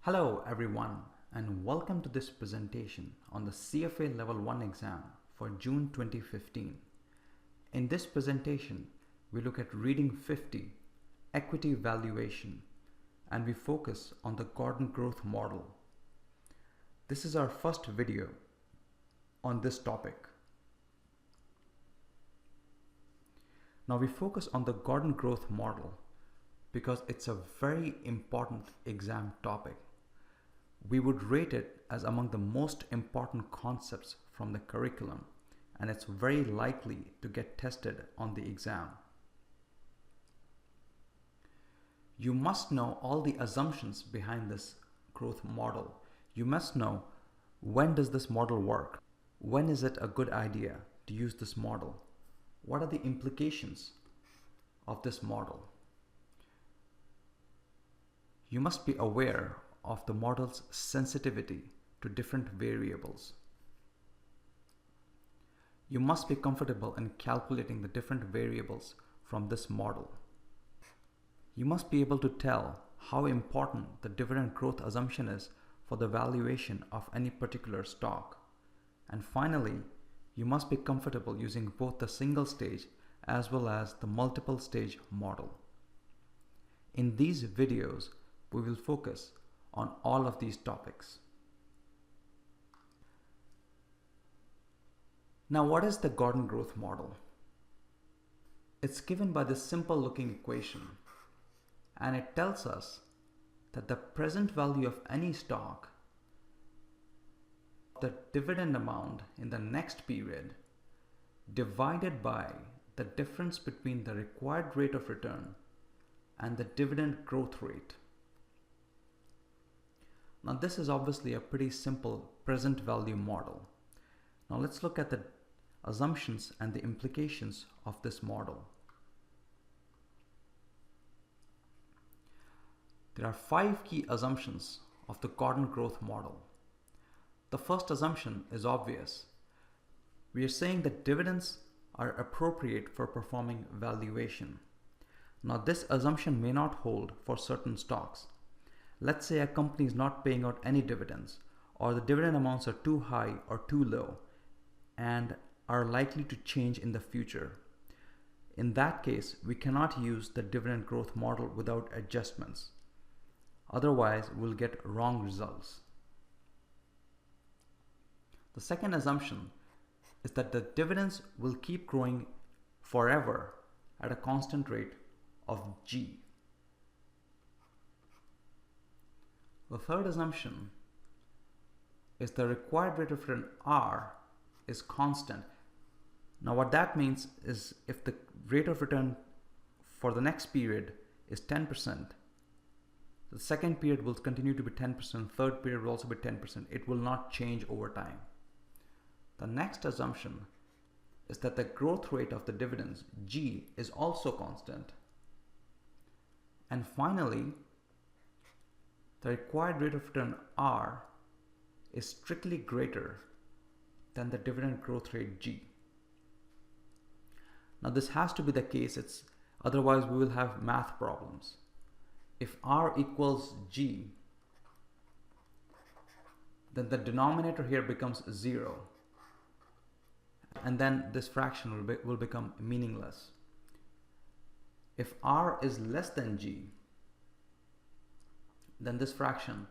Hello everyone and welcome to this presentation on the CFA Level 1 exam for June 2015. In this presentation, we look at Reading 50, Equity Valuation, and we focus on the Gordon Growth Model. This is our first video on this topic. Now we focus on the Gordon Growth Model because it's a very important exam topic. We would rate it as among the most important concepts from the curriculum, and it's very likely to get tested on the exam. You must know all the assumptions behind this growth model. You must know, when does this model work? When is it a good idea to use this model? What are the implications of this model? You must be aware of the model's sensitivity to different variables. You must be comfortable in calculating the different variables from this model. You must be able to tell how important the dividend growth assumption is for the valuation of any particular stock. And finally, you must be comfortable using both the single stage as well as the multiple stage model. In these videos, we will focus on all of these topics. Now, what is the Gordon Growth Model? It's given by this simple looking equation, and it tells us that the present value of any stock, the dividend amount in the next period, divided by the difference between the required rate of return and the dividend growth rate. Now this is obviously a pretty simple present value model. Now let's look at the assumptions and the implications of this model. There are 5 key assumptions of the Gordon Growth Model. The first assumption is obvious. We are saying that dividends are appropriate for performing valuation. Now this assumption may not hold for certain stocks. Let's say a company is not paying out any dividends, or the dividend amounts are too high or too low and are likely to change in the future. In that case, we cannot use the dividend growth model without adjustments. Otherwise, we'll get wrong results. The second assumption is that the dividends will keep growing forever at a constant rate of G. The third assumption is the required rate of return R is constant. Now what that means is if the rate of return for the next period is 10%, the second period will continue to be 10%, third period will also be 10%. It will not change over time. The next assumption is that the growth rate of the dividends, G, is also constant. And finally, the required rate of return R is strictly greater than the dividend growth rate G. Now this has to be the case, otherwise we will have math problems. If R equals G, then the denominator here becomes 0, and then this fraction will become meaningless. If R is less than G, then this fraction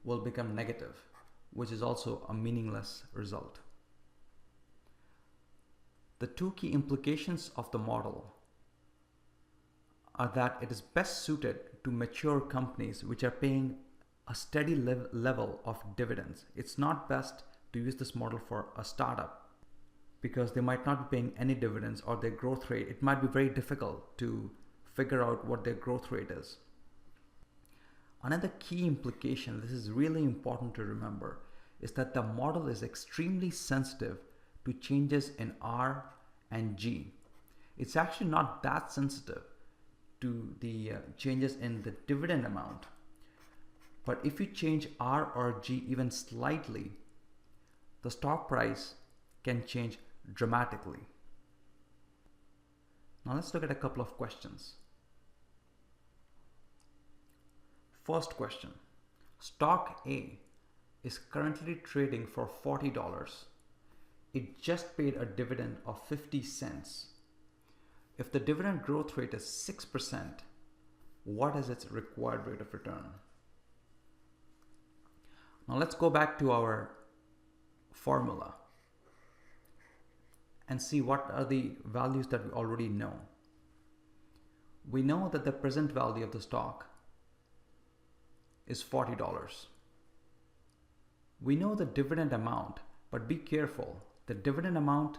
will become negative, which is also a meaningless result. The 2 key implications of the model are that it is best suited to mature companies which are paying a steady level of dividends. It's not best to use this model for a startup because they might not be paying any dividends, or their growth rate, it might be very difficult to figure out what their growth rate is. Another key implication, this is really important to remember, is that the model is extremely sensitive to changes in R and G. It's actually not that sensitive to the changes in the dividend amount. But if you change R or G even slightly, the stock price can change dramatically. Now let's look at a couple of questions. First question, Stock A is currently trading for $40. It just paid a dividend of 50 cents. If the dividend growth rate is 6%, what is its required rate of return? Now let's go back to our formula and see what are the values that we already know. We know that the present value of the stock is $40. We know the dividend amount, but be careful. The dividend amount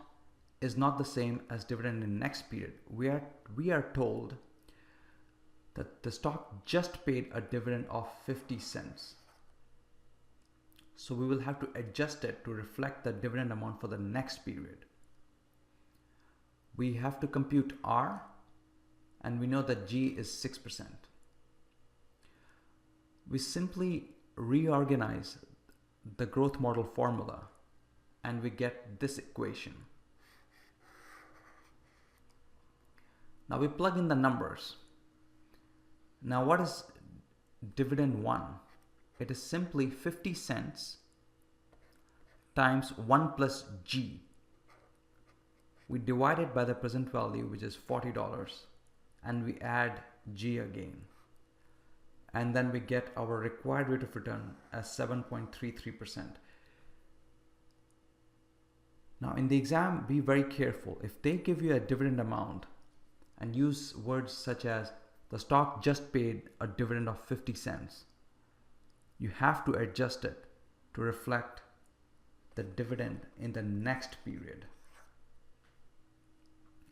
is not the same as dividend in next period. We are told that the stock just paid a dividend of 50 cents. So we will have to adjust it to reflect the dividend amount for the next period. We have to compute R, and we know that G is 6%. We simply reorganize the growth model formula and we get this equation. Now we plug in the numbers. Now what is dividend 1? It is simply 50 cents times 1 plus G. We divide it by the present value, which is $40, and we add G again. And then we get our required rate of return as 7.33%. Now in the exam, be very careful. If they give you a dividend amount and use words such as the stock just paid a dividend of 50 cents, you have to adjust it to reflect the dividend in the next period.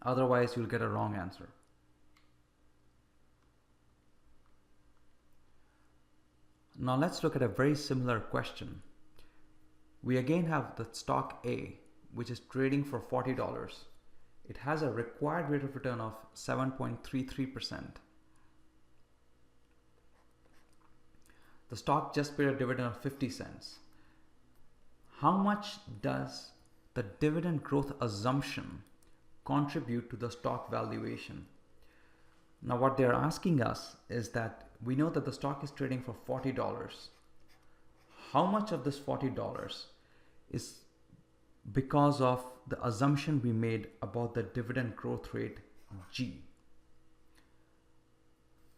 Otherwise, you'll get a wrong answer. Now let's look at a very similar question. We again have the stock A, which is trading for $40. It has a required rate of return of 7.33%. The stock just paid a dividend of 50 cents. How much does the dividend growth assumption contribute to the stock valuation? Now what they're asking us is that we know that the stock is trading for $40. How much of this $40 is because of the assumption we made about the dividend growth rate G?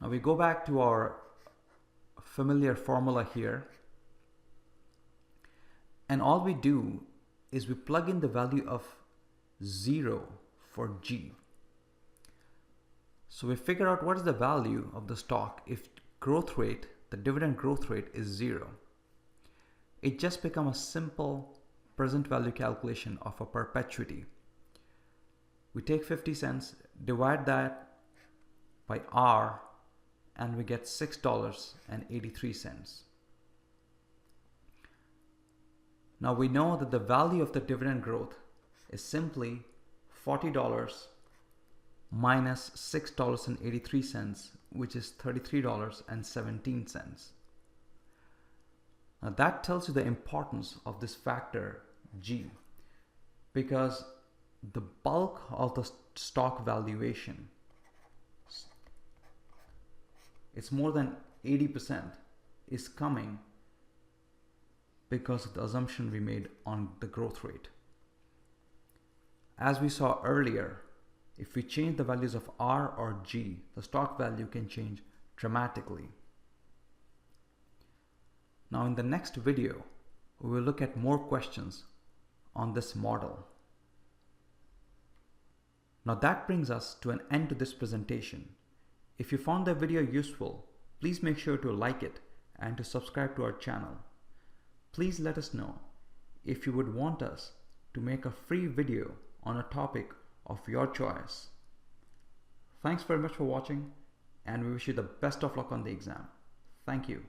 Now we go back to our familiar formula here, and all we do is we plug in the value of 0 for G. So we figure out what is the value of the stock if growth rate, the dividend growth rate, is 0. It just becomes a simple present value calculation of a perpetuity. We take 50 cents, divide that by R, and we get $6.83. Now we know that the value of the dividend growth is simply $40 minus $6.83, which is $33.17. Now that tells you the importance of this factor G, because the bulk of the stock valuation, it's more than 80%, is coming because of the assumption we made on the growth rate. As we saw earlier, if we change the values of R or G, the stock value can change dramatically. Now in the next video, we will look at more questions on this model. Now that brings us to an end to this presentation. If you found the video useful, please make sure to like it and to subscribe to our channel. Please let us know if you would want us to make a free video on a topic of your choice. Thanks very much for watching, and we wish you the best of luck on the exam. Thank you.